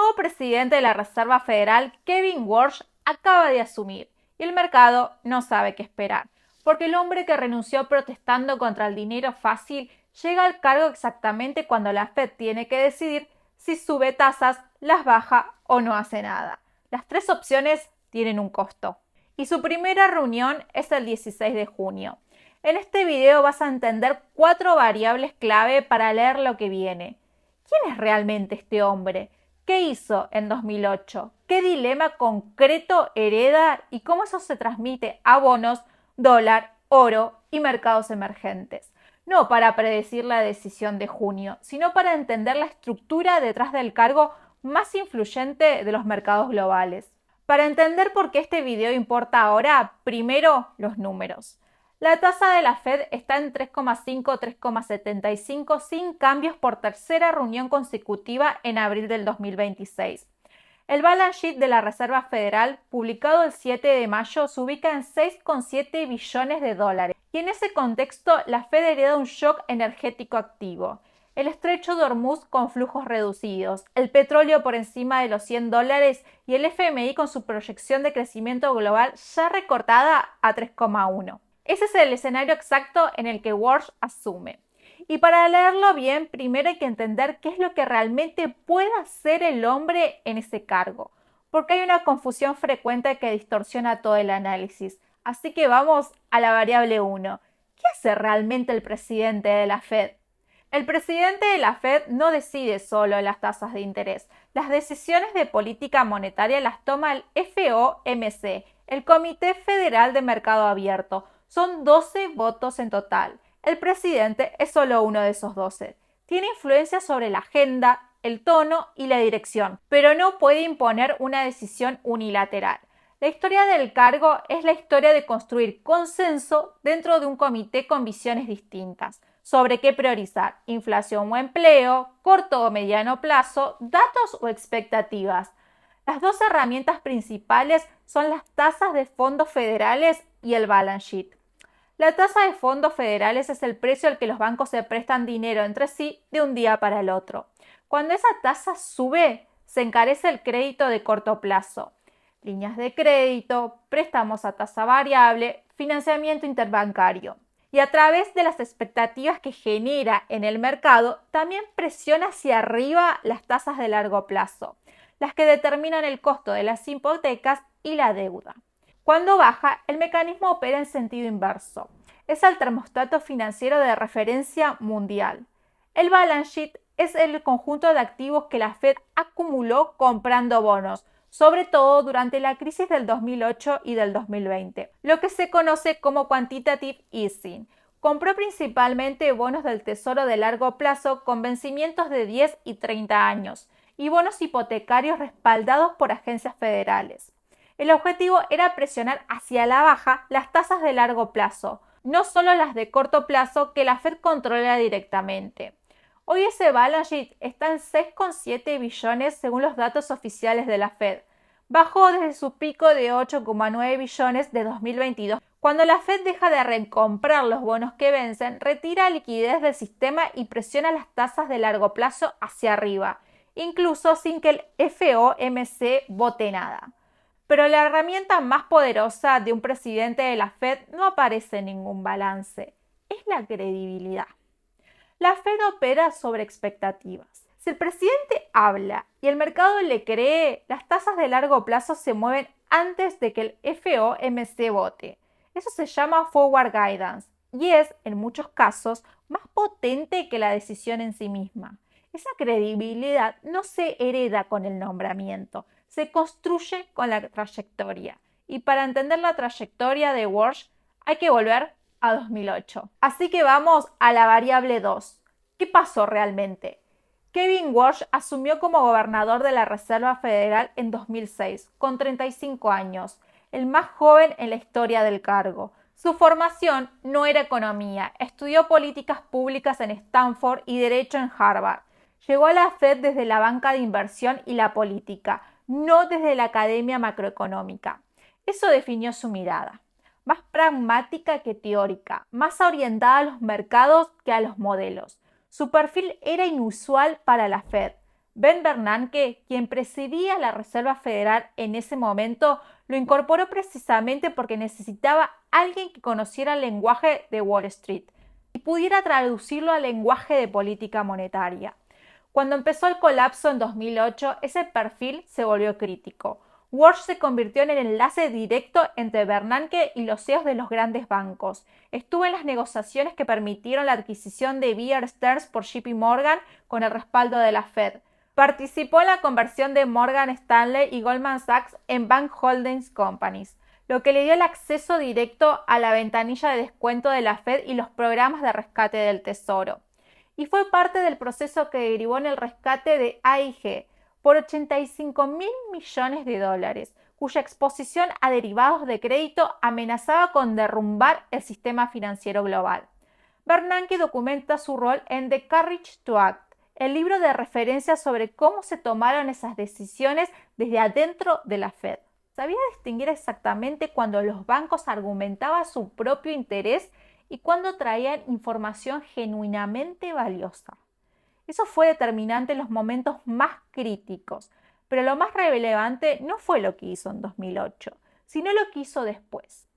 nuevo presidente de la Reserva Federal, Kevin Warsh, acaba de asumir y el mercado no sabe qué esperar, porque el hombre que renunció protestando contra el dinero fácil llega al cargo exactamente cuando la Fed tiene que decidir si sube tasas, las baja o no hace nada. Las tres opciones tienen un costo. Y su primera reunión es el 16 de junio. En este video vas a entender 4 variables clave para leer lo que viene. ¿Quién es realmente este hombre? ¿Qué hizo en 2008? ¿Qué dilema concreto hereda y cómo eso se transmite a bonos, dólar, oro y mercados emergentes? No para predecir la decisión de junio, sino para entender la estructura detrás del cargo más influyente de los mercados globales. Para entender por qué este video importa ahora, primero los números. La tasa de la Fed está en 3,5-3,75 sin cambios por tercera reunión consecutiva en abril del 2026. El balance sheet de la Reserva Federal, publicado el 7 de mayo, se ubica en 6,7 billones de dólares. Y en ese contexto, la Fed hereda un shock energético activo. El estrecho de Hormuz con flujos reducidos, el petróleo por encima de los $100 y el FMI con su proyección de crecimiento global ya recortada a 3,1. Ese es el escenario exacto en el que Warsh asume. Y para leerlo bien, primero hay que entender qué es lo que realmente puede hacer el hombre en ese cargo, porque hay una confusión frecuente que distorsiona todo el análisis. Así que vamos a la variable 1. ¿Qué hace realmente el presidente de la Fed? El presidente de la Fed no decide solo las tasas de interés. Las decisiones de política monetaria las toma el FOMC, el Comité Federal de Mercado Abierto. Son 12 votos en total. El presidente es solo uno de esos 12. Tiene influencia sobre la agenda, el tono y la dirección, pero no puede imponer una decisión unilateral. La historia del cargo es la historia de construir consenso dentro de un comité con visiones distintas sobre qué priorizar: inflación o empleo, corto o mediano plazo, datos o expectativas. Las dos herramientas principales son las tasas de fondos federales y el balance sheet. La tasa de fondos federales es el precio al que los bancos se prestan dinero entre sí de un día para el otro. Cuando esa tasa sube, se encarece el crédito de corto plazo. Líneas de crédito, préstamos a tasa variable, financiamiento interbancario. Y a través de las expectativas que genera en el mercado, también presiona hacia arriba las tasas de largo plazo, las que determinan el costo de las hipotecas y la deuda. Cuando baja, el mecanismo opera en sentido inverso. Es el termostato financiero de referencia mundial. El balance sheet es el conjunto de activos que la Fed acumuló comprando bonos, sobre todo durante la crisis del 2008 y del 2020, lo que se conoce como quantitative easing. Compró principalmente bonos del Tesoro de largo plazo con vencimientos de 10 y 30 años y bonos hipotecarios respaldados por agencias federales. El objetivo era presionar hacia la baja las tasas de largo plazo, no solo las de corto plazo que la Fed controla directamente. Hoy ese balance sheet está en 6,7 billones según los datos oficiales de la Fed. Bajó desde su pico de 8,9 billones de 2022. Cuando la Fed deja de recomprar los bonos que vencen, retira liquidez del sistema y presiona las tasas de largo plazo hacia arriba, incluso sin que el FOMC vote nada. Pero la herramienta más poderosa de un presidente de la Fed no aparece en ningún balance, es la credibilidad. La Fed opera sobre expectativas. Si el presidente habla y el mercado le cree, las tasas de largo plazo se mueven antes de que el FOMC vote. Eso se llama forward guidance y es, en muchos casos, más potente que la decisión en sí misma. Esa credibilidad no se hereda con el nombramiento, se construye con la trayectoria. Y para entender la trayectoria de Warsh hay que volver a 2008. Así que vamos a la variable 2. ¿Qué pasó realmente? Kevin Warsh asumió como gobernador de la Reserva Federal en 2006, con 35 años, el más joven en la historia del cargo. Su formación no era economía, estudió políticas públicas en Stanford y derecho en Harvard. Llegó a la Fed desde la banca de inversión y la política, no desde la academia macroeconómica. Eso definió su mirada, más pragmática que teórica, más orientada a los mercados que a los modelos. Su perfil era inusual para la Fed, Ben Bernanke, quien presidía la Reserva Federal en ese momento, lo incorporó precisamente porque necesitaba alguien que conociera el lenguaje de Wall Street y pudiera traducirlo al lenguaje de política monetaria. Cuando empezó el colapso en 2008, ese perfil se volvió crítico. Walsh se convirtió en el enlace directo entre Bernanke y los CEOs de los grandes bancos. Estuvo en las negociaciones que permitieron la adquisición de Bear Stearns por JP Morgan con el respaldo de la Fed. Participó en la conversión de Morgan Stanley y Goldman Sachs en Bank Holdings Companies, lo que le dio el acceso directo a la ventanilla de descuento de la Fed y los programas de rescate del Tesoro. Y fue parte del proceso que derivó en el rescate de AIG por $85.000 millones, cuya exposición a derivados de crédito amenazaba con derrumbar el sistema financiero global. Bernanke documenta su rol en The Courage to Act, el libro de referencia sobre cómo se tomaron esas decisiones desde adentro de la Fed. Sabía distinguir exactamente cuando los bancos argumentaban su propio interés y cuando traían información genuinamente valiosa. Eso fue determinante en los momentos más críticos, pero lo más relevante no fue lo que hizo en 2008, sino lo que hizo después.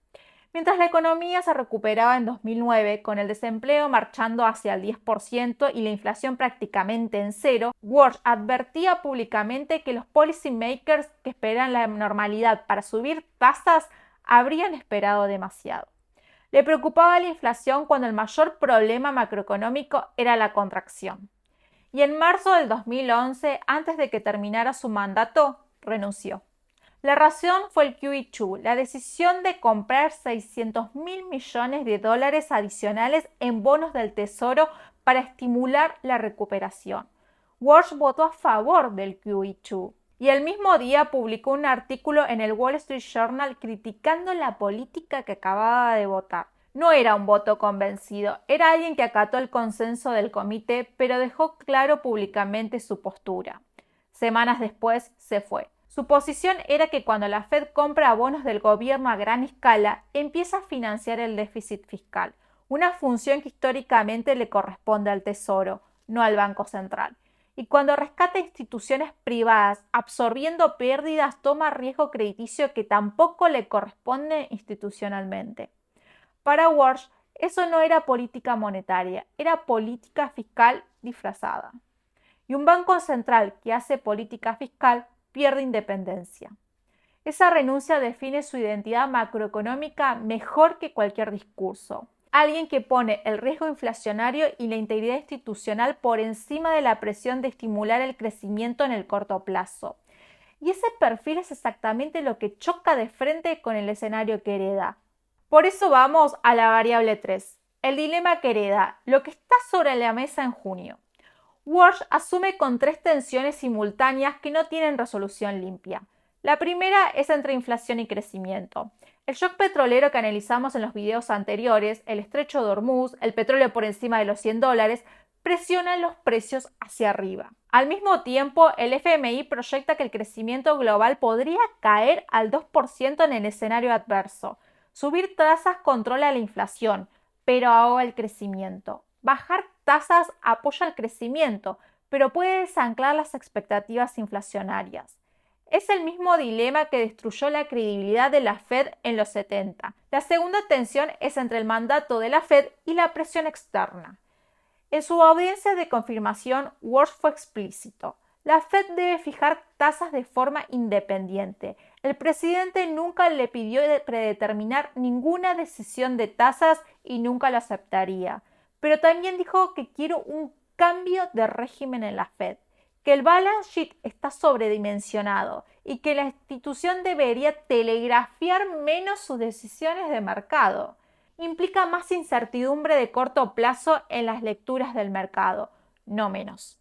Mientras la economía se recuperaba en 2009, con el desempleo marchando hacia el 10% y la inflación prácticamente en cero, Walsh advertía públicamente que los policymakers que esperan la normalidad para subir tasas habrían esperado demasiado. Le preocupaba la inflación cuando el mayor problema macroeconómico era la contracción. Y en marzo del 2011, antes de que terminara su mandato, renunció. La razón fue el QE2, la decisión de comprar $600.000 millones adicionales en bonos del Tesoro para estimular la recuperación. Walsh votó a favor del QE2 y el mismo día publicó un artículo en el Wall Street Journal criticando la política que acababa de votar. No era un voto convencido, era alguien que acató el consenso del comité, pero dejó claro públicamente su postura. Semanas después se fue. Su posición era que cuando la Fed compra bonos del gobierno a gran escala, empieza a financiar el déficit fiscal, una función que históricamente le corresponde al Tesoro, no al Banco Central. Y cuando rescata instituciones privadas, absorbiendo pérdidas, toma riesgo crediticio que tampoco le corresponde institucionalmente. Para Walsh, eso no era política monetaria, era política fiscal disfrazada. Y un banco central que hace política fiscal pierde independencia. Esa renuncia define su identidad macroeconómica mejor que cualquier discurso. Alguien que pone el riesgo inflacionario y la integridad institucional por encima de la presión de estimular el crecimiento en el corto plazo. Y ese perfil es exactamente lo que choca de frente con el escenario que hereda. Por eso vamos a la variable 3, el dilema que hereda, lo que está sobre la mesa en junio. Walsh asume con 3 tensiones simultáneas que no tienen resolución limpia. La primera es entre inflación y crecimiento. El shock petrolero que analizamos en los videos anteriores, el estrecho de Hormuz, el petróleo por encima de los $100, presionan los precios hacia arriba. Al mismo tiempo, el FMI proyecta que el crecimiento global podría caer al 2% en el escenario adverso. Subir tasas controla la inflación, pero ahoga el crecimiento. Bajar tasas apoya el crecimiento, pero puede desanclar las expectativas inflacionarias. Es el mismo dilema que destruyó la credibilidad de la Fed en los 70. La segunda tensión es entre el mandato de la Fed y la presión externa. En su audiencia de confirmación, Walsh fue explícito. La Fed debe fijar tasas de forma independiente. El presidente nunca le pidió predeterminar ninguna decisión de tasas y nunca lo aceptaría. Pero también dijo que quiere un cambio de régimen en la Fed, que el balance sheet está sobredimensionado y que la institución debería telegrafiar menos sus decisiones de mercado. Implica más incertidumbre de corto plazo en las lecturas del mercado, no menos.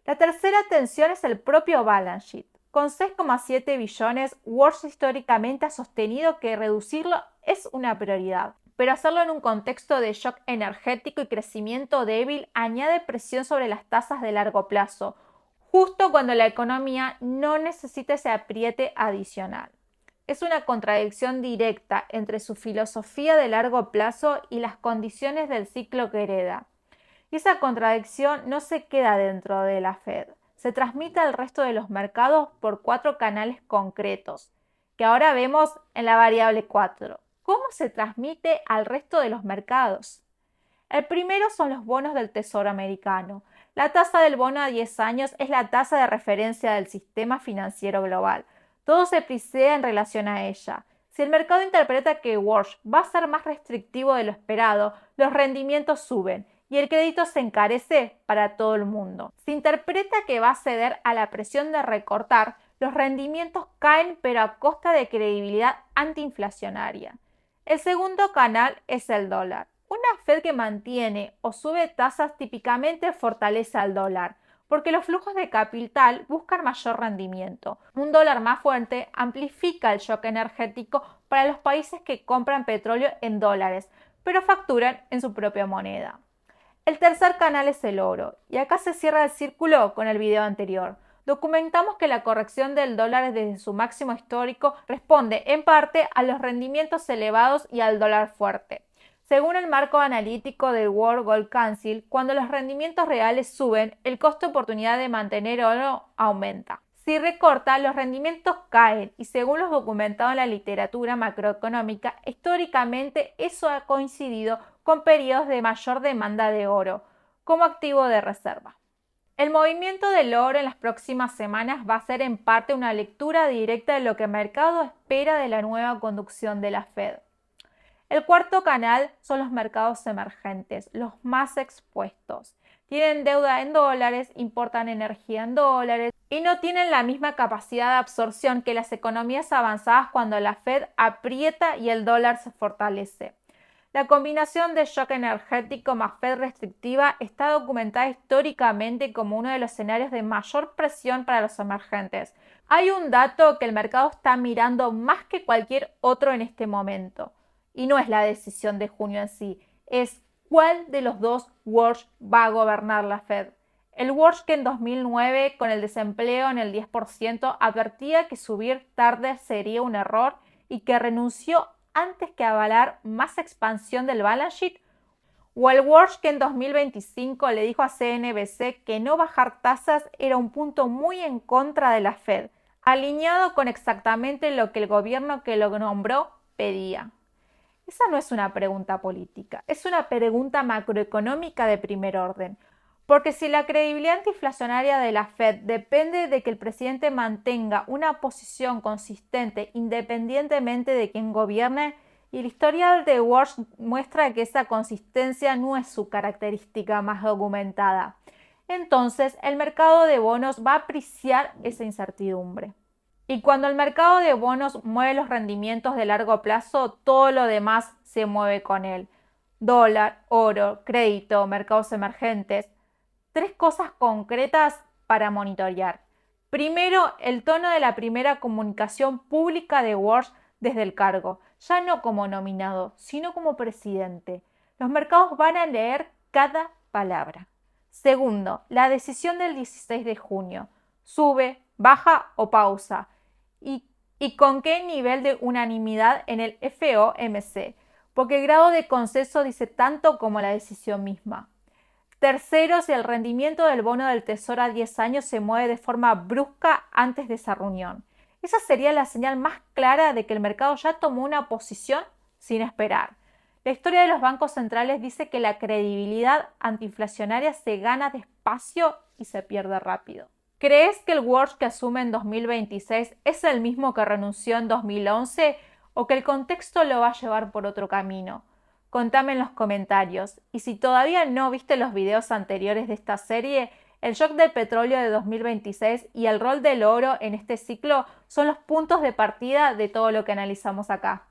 La tercera tensión es el propio balance sheet. Con 6,7 billones, Walsh históricamente ha sostenido que reducirlo es una prioridad, pero hacerlo en un contexto de shock energético y crecimiento débil añade presión sobre las tasas de largo plazo, justo cuando la economía no necesita ese apriete adicional. Es una contradicción directa entre su filosofía de largo plazo y las condiciones del ciclo que hereda. Y esa contradicción no se queda dentro de la Fed, se transmite al resto de los mercados por 4 canales concretos, que ahora vemos en la variable 4. ¿Cómo se transmite al resto de los mercados? El primero son los bonos del Tesoro americano. La tasa del bono a 10 años es la tasa de referencia del sistema financiero global. Todo se prisea en relación a ella. Si el mercado interpreta que Walsh va a ser más restrictivo de lo esperado, los rendimientos suben y el crédito se encarece para todo el mundo. Si interpreta que va a ceder a la presión de recortar, los rendimientos caen pero a costa de credibilidad antiinflacionaria. El segundo canal es el dólar. Una Fed que mantiene o sube tasas típicamente fortalece al dólar, porque los flujos de capital buscan mayor rendimiento. Un dólar más fuerte amplifica el shock energético para los países que compran petróleo en dólares, pero facturan en su propia moneda. El tercer canal es el oro, y acá se cierra el círculo con el video anterior. Documentamos que la corrección del dólar desde su máximo histórico responde en parte a los rendimientos elevados y al dólar fuerte. Según el marco analítico del World Gold Council, cuando los rendimientos reales suben, el costo de oportunidad de mantener oro aumenta. Si recorta, los rendimientos caen y según lo documentado en la literatura macroeconómica, históricamente eso ha coincidido con periodos de mayor demanda de oro como activo de reserva. El movimiento del oro en las próximas semanas va a ser en parte una lectura directa de lo que el mercado espera de la nueva conducción de la Fed. El cuarto canal son los mercados emergentes, los más expuestos. Tienen deuda en dólares, importan energía en dólares y no tienen la misma capacidad de absorción que las economías avanzadas cuando la Fed aprieta y el dólar se fortalece. La combinación de shock energético más Fed restrictiva está documentada históricamente como uno de los escenarios de mayor presión para los emergentes. Hay un dato que el mercado está mirando más que cualquier otro en este momento. Y no es la decisión de junio en sí, es cuál de los dos Walsh va a gobernar la Fed. El Walsh que en 2009, con el desempleo en el 10%, advertía que subir tarde sería un error y que renunció antes que avalar más expansión del balance sheet, o el Walsh que en 2025 le dijo a CNBC que no bajar tasas era un punto muy en contra de la Fed, alineado con exactamente lo que el gobierno que lo nombró pedía. Esa no es una pregunta política, es una pregunta macroeconómica de primer orden. Porque si la credibilidad antiinflacionaria de la Fed depende de que el presidente mantenga una posición consistente independientemente de quién gobierne, y el historial de Walsh muestra que esa consistencia no es su característica más documentada, entonces el mercado de bonos va a apreciar esa incertidumbre. Y cuando el mercado de bonos mueve los rendimientos de largo plazo, todo lo demás se mueve con él. Dólar, oro, crédito, mercados emergentes. 3 cosas concretas para monitorear. Primero, el tono de la primera comunicación pública de Walsh desde el cargo, ya no como nominado, sino como presidente. Los mercados van a leer cada palabra. Segundo, la decisión del 16 de junio. Sube, baja o pausa. ¿Y con qué nivel de unanimidad en el FOMC? Porque el grado de consenso dice tanto como la decisión misma. Tercero, si el rendimiento del bono del Tesoro a 10 años se mueve de forma brusca antes de esa reunión. Esa sería la señal más clara de que el mercado ya tomó una posición sin esperar. La historia de los bancos centrales dice que la credibilidad antiinflacionaria se gana despacio y se pierde rápido. ¿Crees que el Walsh que asume en 2026 es el mismo que renunció en 2011 o que el contexto lo va a llevar por otro camino? Contame en los comentarios. Y si todavía no viste los videos anteriores de esta serie, el shock del petróleo de 2026 y el rol del oro en este ciclo son los puntos de partida de todo lo que analizamos acá.